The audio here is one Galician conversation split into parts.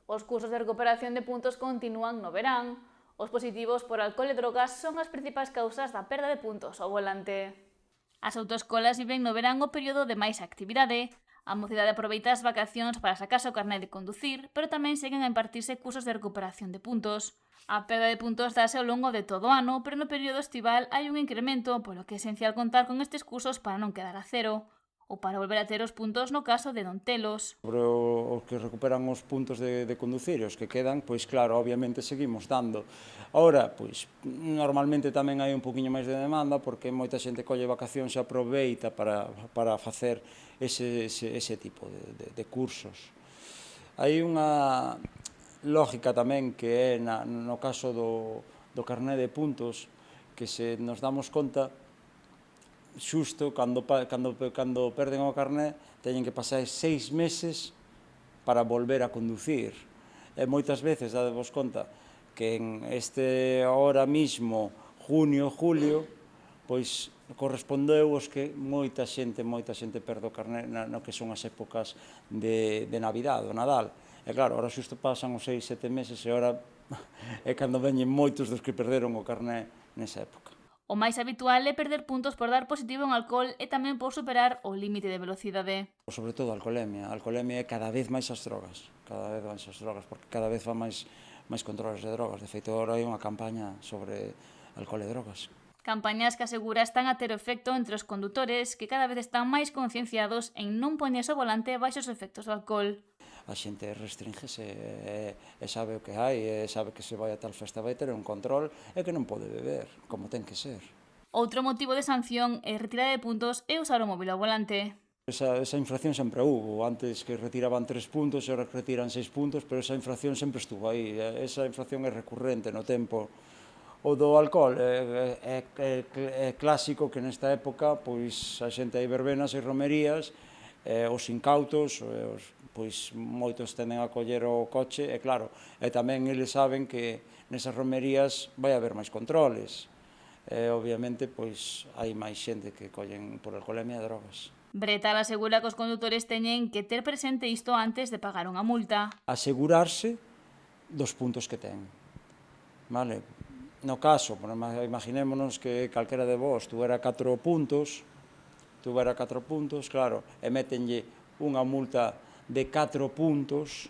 Os cursos de recuperación de puntos continúan no verán. Os positivos por alcohol e drogas son as principais causas da perda de puntos ao volante. As autoescolas viven no verán o período de máis actividade. A mocidade aproveita as vacacións para sacarse o carné de conducir, pero tamén seguen a impartirse cursos de recuperación de puntos. A perda de puntos dáse ao longo de todo o ano, pero no período estival hai un incremento, polo que é esencial contar con estes cursos para non quedar a cero, ou para volver a ter os puntos no caso de non telos. Sobre os que recuperan os puntos de conducir, os que quedan, pois claro, obviamente seguimos dando. Ahora, pois, normalmente tamén hai un poquinho máis de demanda, porque moita xente colle vacacións e aproveita para facer ese tipo de cursos. Hai unha lógica tamén que é no caso do carné de puntos, que se nos damos conta, xusto cando perden o carné, teñen que pasar 6 meses para volver a conducir. E moitas veces, dadevos conta, que en este ahora mismo, junio, julio, pois correspondeu os que moita xente perde o carné no que son as épocas de Navidad, o Nadal. E claro, ahora xusto pasan os 6, 7 meses e ahora é cando veñen moitos dos que perderon o carné nesa época. O máis habitual é perder puntos por dar positivo en alcohol e tamén por superar o límite de velocidade. Sobre todo a alcoholemia. A alcoholemia é cada vez máis as drogas, porque cada vez van máis controles de drogas. De feito, agora hai unha campaña sobre alcohol e drogas. Campañas que asegura están a ter efecto entre os condutores que cada vez están máis concienciados en non poñerse ao volante baixo os efectos do alcohol. A xente restríngese e sabe o que hai, e sabe que se vai a tal festa vai ter un control e que non pode beber, como ten que ser. Outro motivo de sanción e retirada de puntos é usar o móvil ao volante. Esa infracción sempre hubo, antes que retiraban 3 puntos e agora que retiran 6 puntos, pero esa infracción sempre estuvo aí, esa infracción é recurrente no tempo. O do alcohol é clásico que nesta época pois a xente hai verbenas e romerías, os incautos, pois moitos tenden a coller o coche, e claro, e tamén eles saben que nesas romerías vai haber máis controles, e obviamente pois hai máis xente que collen por alcoholemia e drogas. Bretal asegura que os condutores teñen que ter presente isto antes de pagar unha multa. Asegurarse dos puntos que ten, vale? No caso, imaginémonos que calquera de vos tuvera 4 puntos, claro, e métenlle unha multa de 4 puntos,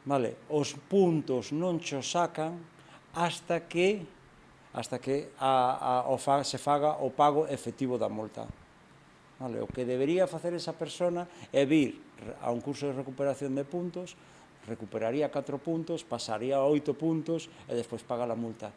vale? Os puntos non cho sacan hasta que se faga o pago efectivo da multa. Vale? O que debería facer esa persona é vir a un curso de recuperación de puntos, recuperaría 4 puntos, pasaría a 8 puntos e despois paga a multa.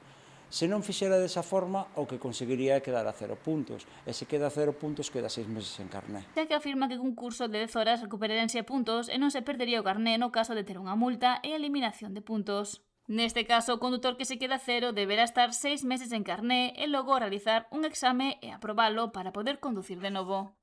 Se non fixera desa forma, o que conseguiría é quedar a 0 puntos. E se queda a 0 puntos, queda 6 meses en carné. Xa que afirma que cun curso de 10 horas recuperaríanse puntos e non se perdería o carné no caso de ter unha multa e a eliminación de puntos. Neste caso, o condutor que se queda a 0 deberá estar 6 meses en carné e logo realizar un exame e aprobalo para poder conducir de novo.